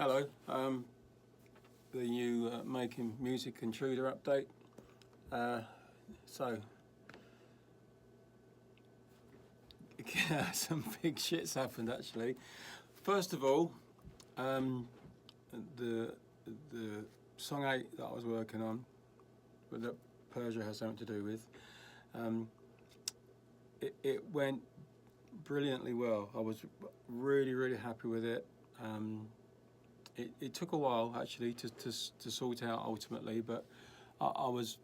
Hello, the new Making Music Intruder update. So, some big shit's happened actually. First of all, the song 8 that I was working on, that Persia has something to do with, it went brilliantly well. I was really happy with it. It took a while actually to sort out ultimately, but I was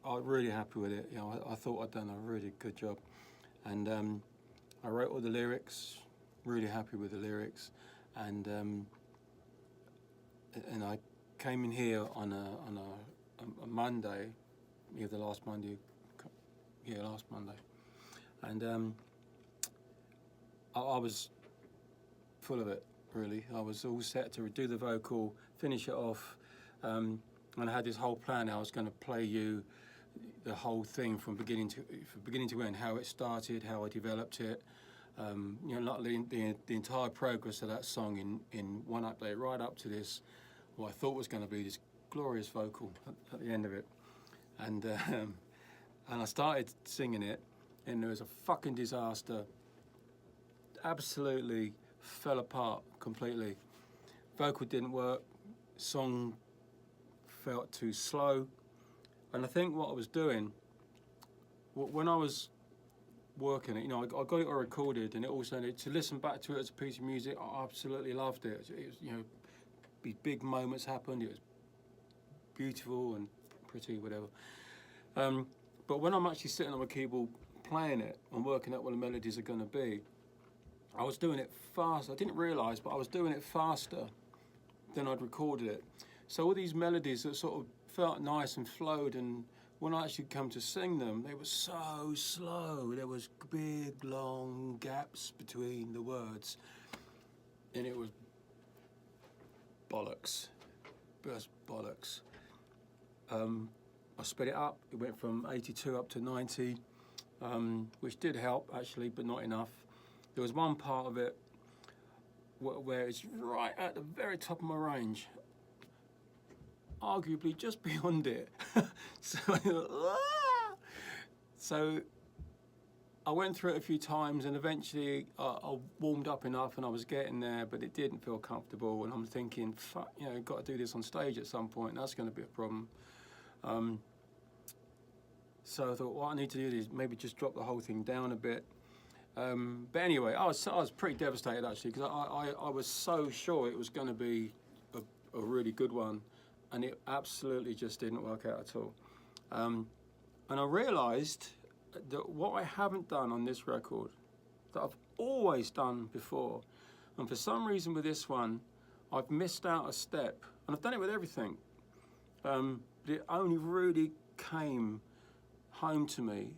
really happy with it. You know, I thought I'd done a really good job, and I wrote all the lyrics. Really happy with the lyrics, and I came in here on a Monday, either last Monday, last Monday, and I was full of it. Really, I was all set to do the vocal, finish it off, and I had this whole plan. I was going to play you the whole thing from beginning to end, how it started, how I developed it, you know, the entire progress of that song in one update, right up to this, what I thought was going to be this glorious vocal at the end of it, and I started singing it, and there was a fucking disaster. Absolutely fell apart completely. Vocal didn't work, song felt too slow, and I think what I was doing when I was working it, you know, I got it all recorded, and it also to listen back to it as a piece of music, I absolutely loved it. It was, you know, these big moments happened. It was beautiful and pretty, whatever. But when I'm actually sitting on my keyboard playing it and working out what the melodies are going to be, I was doing it fast. I didn't realise, but I was doing it faster than I'd recorded it. So all these melodies that sort of felt nice and flowed, and when I actually come to sing them, they were so slow. There was big, long gaps between the words, and it was bollocks, just bollocks. I sped it up. It went from 82 up to 90, which did help actually, but not enough. There was one part of it where it's right at the very top of my range, arguably just beyond it. So I went through it a few times, and eventually I warmed up enough and I was getting there, but it didn't feel comfortable, and I'm thinking, fuck, you know, got to do this on stage at some point, and that's going to be a problem. So I thought, what I need to do is maybe just drop the whole thing down a bit. But anyway, I was pretty devastated actually, because I was so sure it was going to be a really good one, and it absolutely just didn't work out at all. And I realised that what I haven't done on this record, that I've always done before, and for some reason with this one, I've missed out a step, and I've done it with everything. But it only really came home to me,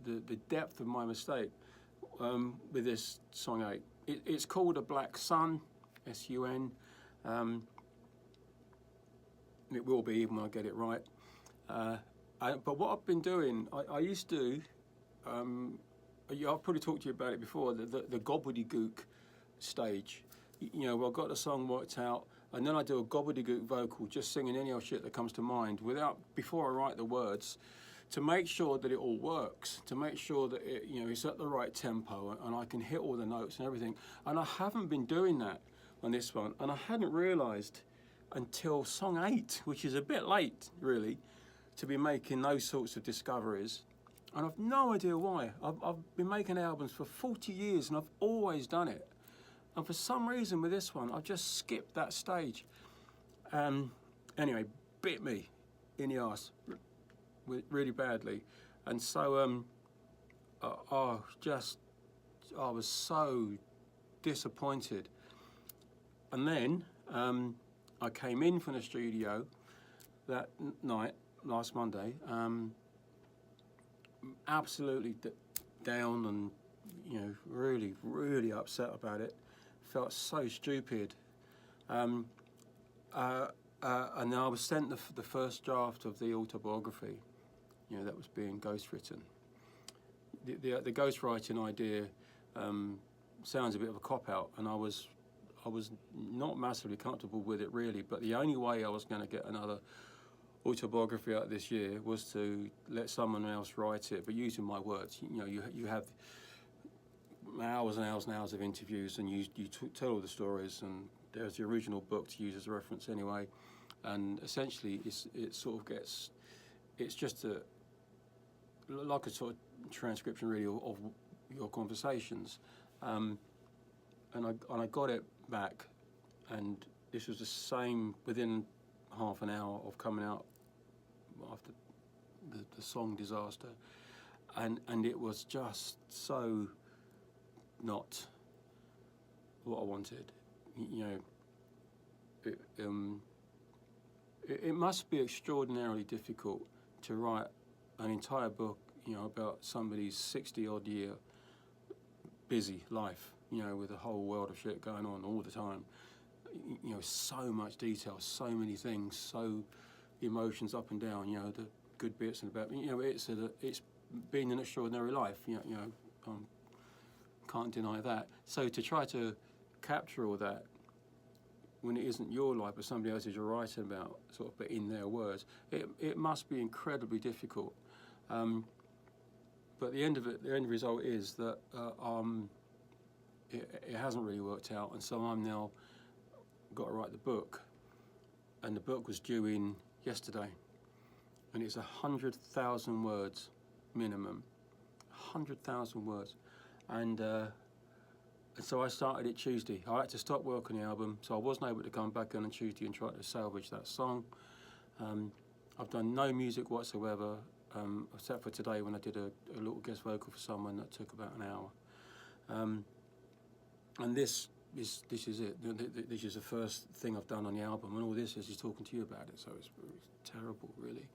the depth of my mistake with this song 8. It's called A Black Sun, S-U-N. It will be, even when I get it right. But what I've been doing, I used to, I've probably talked to you about it before, the gobbledygook stage. You know, where I've got the song worked out, and then I do a gobbledygook vocal, just singing any old shit that comes to mind, before I write the words, to make sure that it all works, to make sure that it, you know, it's at the right tempo, and I can hit all the notes and everything. And I haven't been doing that on this one, and I hadn't realised until song 8, which is a bit late, really, to be making those sorts of discoveries. And I've no idea why. I've been making albums for 40 years, and I've always done it. And for some reason with this one, I've just skipped that stage. Anyway, bit me in the arse really badly. And so I was so disappointed. And then I came in from the studio that night, last Monday, absolutely down, and you know, really upset about it. Felt so stupid, and then I was sent the first draft of the autobiography, you know, that was being ghostwritten. The ghostwriting idea sounds a bit of a cop-out, and I was I was not massively comfortable with it really, but the only way I was going to get another autobiography out this year was to let someone else write it, but using my words. You know, you have hours and hours and hours of interviews, and you tell all the stories, and there's the original book to use as a reference anyway, and essentially it sort of gets, it's just like a sort of transcription really of your conversations, and I got it back, and this was the same within half an hour of coming out after the song Disaster, and it was just so not what I wanted. You know, it must be extraordinarily difficult to write an entire book, you know, about somebody's 60-odd year busy life, you know, with a whole world of shit going on all the time. You know, so much detail, so many things, so emotions up and down, you know, the good bits and the bad. You know, it's been an extraordinary life, you know, can't deny that. So to try to capture all that when it isn't your life but somebody else's you're writing about, sort of, but in their words, it must be incredibly difficult. But the end result is that it hasn't really worked out, and so I'm now got to write the book, and the book was due in yesterday, and it's 100,000 words minimum, 100,000 words, and so I started it Tuesday. I had to stop work on the album, so I wasn't able to come back on Tuesday and try to salvage that song. I've done no music whatsoever, except for today when I did a little guest vocal for someone that took about an hour. And this is it. This is the first thing I've done on the album, and all this is talking to you about it, so it's terrible, really.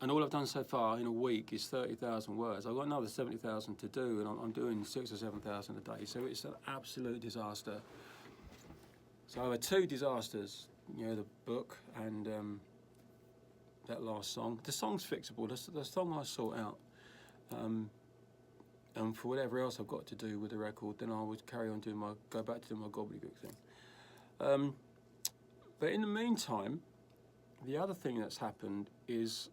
And all I've done so far in a week is 30,000 words. I've got another 70,000 to do, and I'm doing 6,000 or 7,000 a day, so it's an absolute disaster. So I had two disasters, you know, the book and that last song. The song's fixable. The song I sort out. And for whatever else I've got to do with the record, then I would carry on go back to doing my gobbledygook thing. But in the meantime, the other thing that's happened is,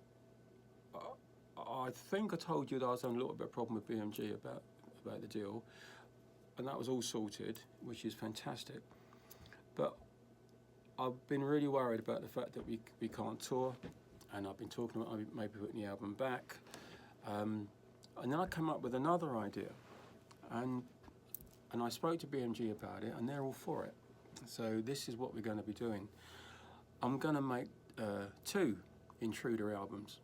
I think I told you that I was having a little bit of problem with BMG about the deal, and that was all sorted, which is fantastic. But I've been really worried about the fact that we can't tour, and I've been talking about maybe putting the album back. And then I come up with another idea, and I spoke to BMG about it, and they're all for it. So this is what we're going to be doing. I'm going to make 2 Intruder albums.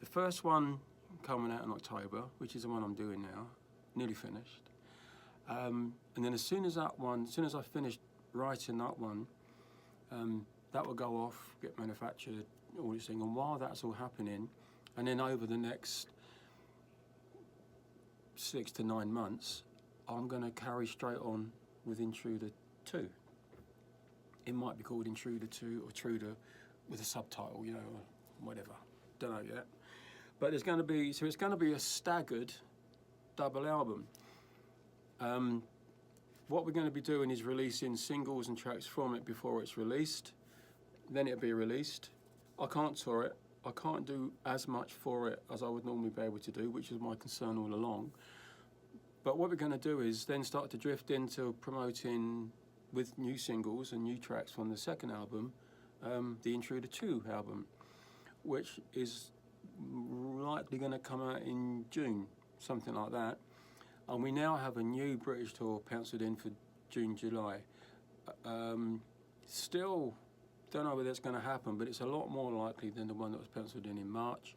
The first one coming out in October, which is the one I'm doing now, nearly finished. And then as soon as I finish writing that one, that will go off, get manufactured, all this thing. And while that's all happening, and then over the next 6 to 9 months, I'm going to carry straight on with Intruder 2. It might be called Intruder 2 or Intruder with a subtitle, you know, or whatever. Don't know yet. But it's going to be a staggered double album. What we're going to be doing is releasing singles and tracks from it before it's released. Then it'll be released. I can't tour it. I can't do as much for it as I would normally be able to do, which is my concern all along. But what we're going to do is then start to drift into promoting with new singles and new tracks from the second album, the Intruder 2 album, which is likely going to come out in June, something like that. And we now have a new British tour penciled in for June, July. Still don't know whether that's going to happen, but it's a lot more likely than the one that was penciled in March.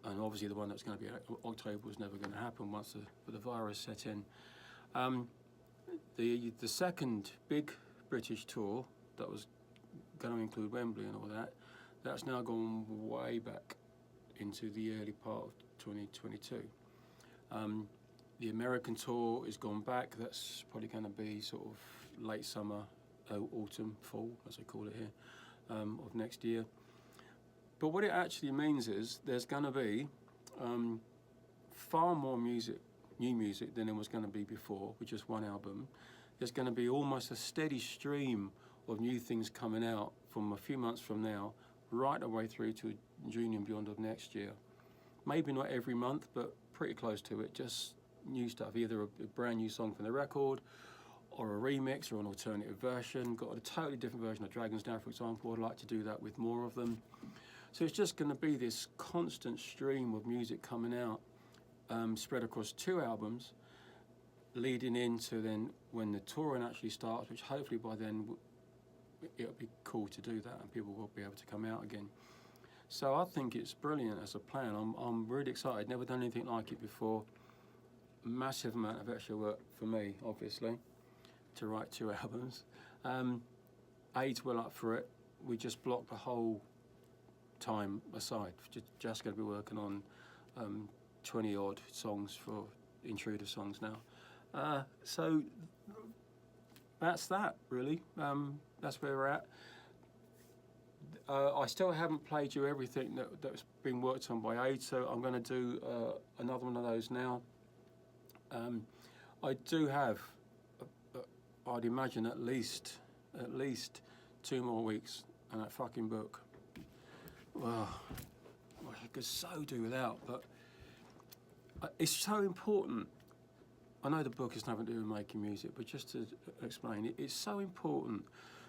And obviously the one that's going to be October was never going to happen once the virus set in. The second big British tour that was going to include Wembley and all that, that's now gone way back into the early part of 2022. The American tour is gone back. That's probably going to be sort of late summer, autumn, fall, as they call it here, of next year. But what it actually means is there's going to be far more music, new music, than there was going to be before, with just one album. there's going to be almost a steady stream of new things coming out from a few months from now, right the way through to June and beyond of next year. Maybe not every month, but pretty close to it. Just new stuff, either a brand new song from the record, or a remix, or an alternative version. Got a totally different version of Dragons now, for example. I'd like to do that with more of them. So it's just going to be this constant stream of music coming out, spread across 2 albums, leading into then when the touring actually starts, which hopefully by then it'll be cool to do that and people will be able to come out again. So I think it's brilliant as a plan. I'm really excited. Never done anything like it before. Massive amount of extra work for me, obviously, to write 2 albums. Aid's well up for it. We just blocked the whole time aside. Just going to be working on 20 odd songs for Intruder songs now. So that's that really. That's where we're at. I still haven't played you everything that's been worked on by Aid, so I'm going to do another one of those now. I do have, I'd imagine at least 2 more weeks on that fucking book. Well, I could so do without, but it's so important. I know the book has nothing to do with making music, but just to explain it, it's so important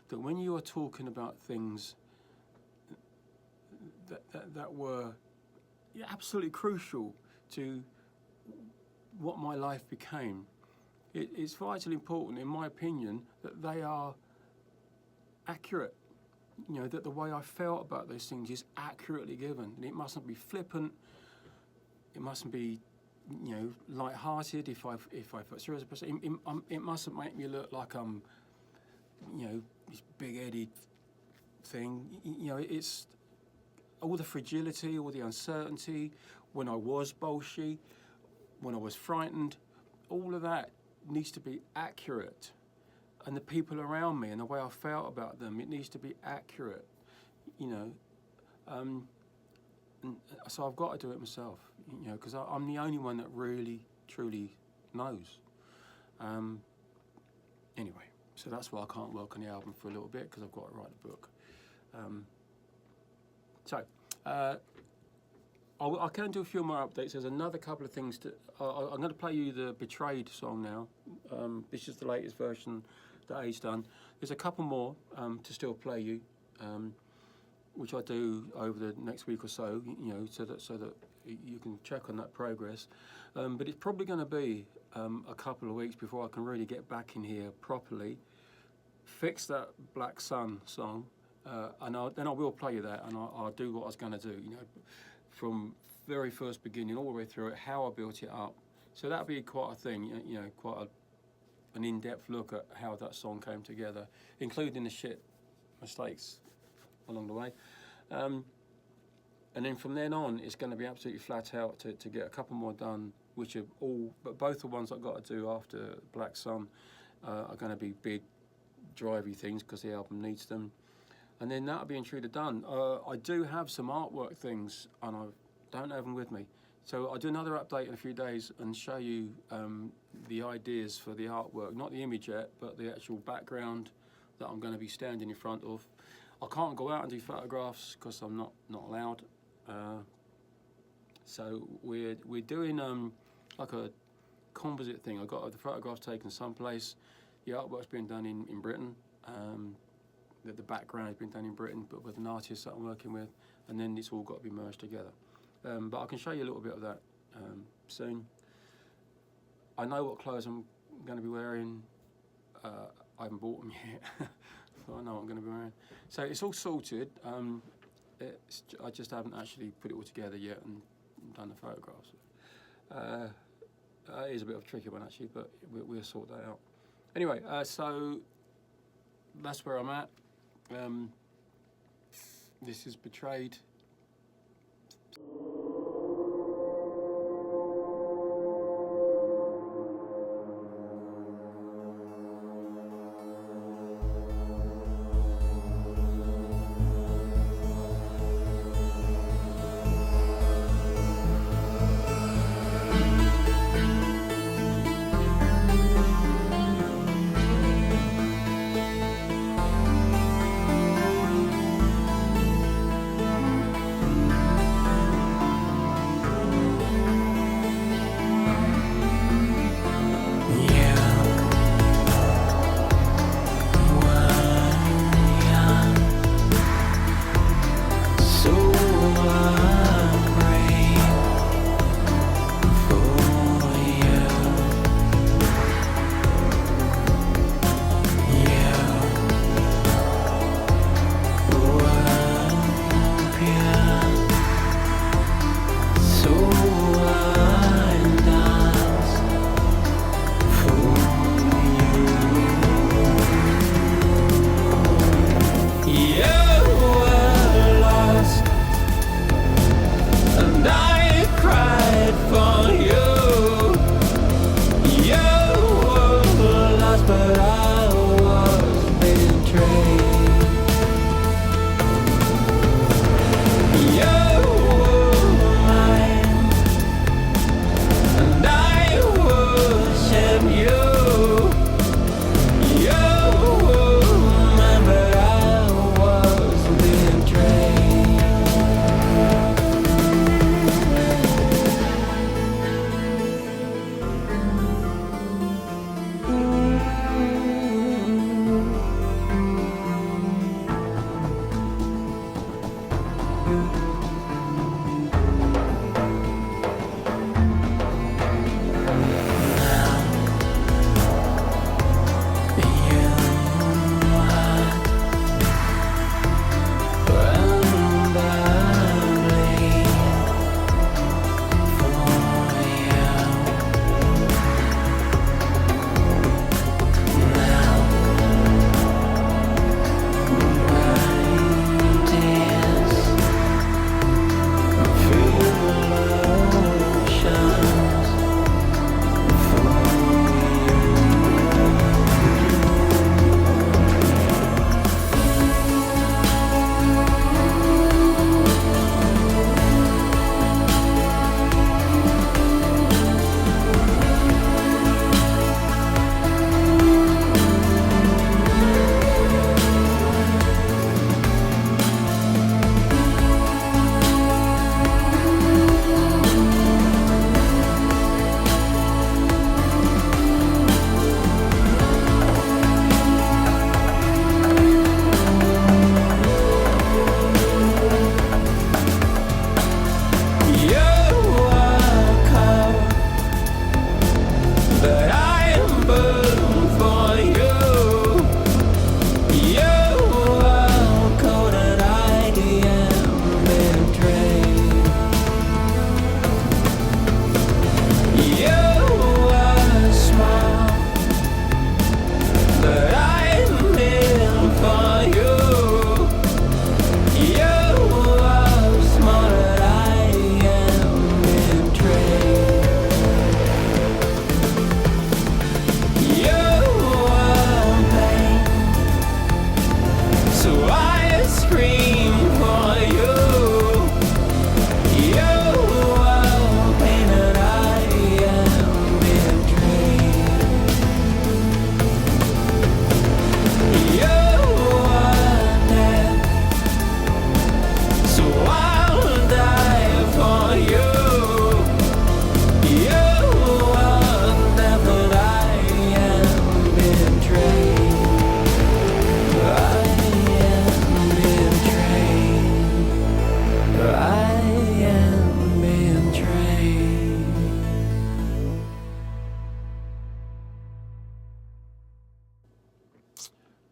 that when you are talking about things that were absolutely crucial to what my life became, it's vitally important, in my opinion, that they are accurate. You know, that the way I felt about those things is accurately given. And it mustn't be flippant. It mustn't be, you know, light-hearted. If I put serious person, it mustn't make me look like I'm, you know, this big-headed thing. You know, it's all the fragility, all the uncertainty. When I was bolshy, when I was frightened, all of that needs to be accurate. And the people around me and the way I felt about them, it needs to be accurate, you know. And so I've got to do it myself, you know, because I'm the only one that really, truly knows. Anyway, so that's why I can't work on the album for a little bit, because I've got to write a book. I can do a few more updates. There's another couple of things to. I'm going to play you the Betrayed song now. This is the latest version that A's done. There's a couple more to still play you, which I do over the next week or so. You know, so that you can check on that progress. But it's probably going to be a couple of weeks before I can really get back in here properly, fix that Black Sun song, and then I will play you that, and I'll do what I was going to do. You know, from very first beginning all the way through it, how I built it up. So that'll be quite a thing, you know, quite an in-depth look at how that song came together, including the shit mistakes along the way. And then from then on, it's going to be absolutely flat out to get a couple more done, which are all, but both the ones I've got to do after Black Sun are going to be big, drivey things because the album needs them. And then that'll be Intruder done. I do have some artwork things, and I don't have them with me. So I'll do another update in a few days and show you the ideas for the artwork. Not the image yet, but the actual background that I'm going to be standing in front of. I can't go out and do photographs because I'm not allowed. So we're doing like a composite thing. I got the photographs taken someplace. The artwork's been done in Britain. The background has been done in Britain, but with an artist that I'm working with, and then it's all got to be merged together. But I can show you a little bit of that soon. I know what clothes I'm going to be wearing. I haven't bought them yet, but I know what I'm going to be wearing. So it's all sorted. I just haven't actually put it all together yet and done the photographs. It is a bit of a tricky one actually, but we'll sort that out. Anyway, so that's where I'm at. This is Betrayed.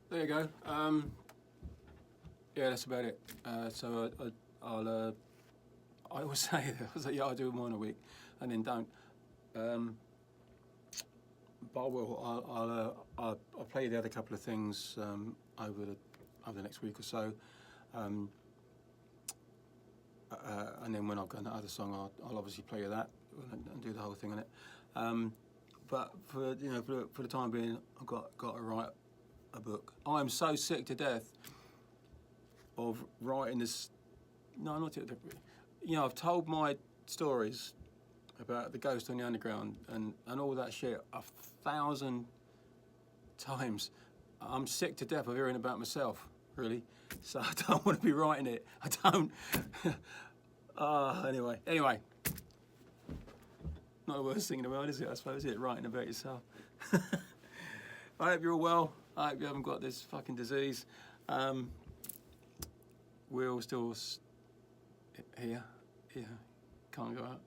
there you go. Yeah, that's about it. So I always say, yeah, I'll do one a week, and then don't. But I will. I'll play you the other couple of things over the next week or so, and then when I've got that other song, I'll obviously play you that and do the whole thing on it. But for the time being, I've got to write a book. I am so sick to death of writing this. No, not yet. I've told my stories about the ghost on the underground and all that shit 1,000 times. I'm sick to death of hearing about myself, really. So I don't want to be writing it. I don't. Anyway. Not the worst thing in the world, is it? I suppose, is it? Writing about yourself. I hope you're all well. I hope you haven't got this fucking disease. We're all still here. Yeah, can't go out.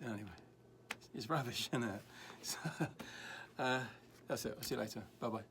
Anyway, it's rubbish, isn't it? So, that's it. I'll see you later. Bye-bye.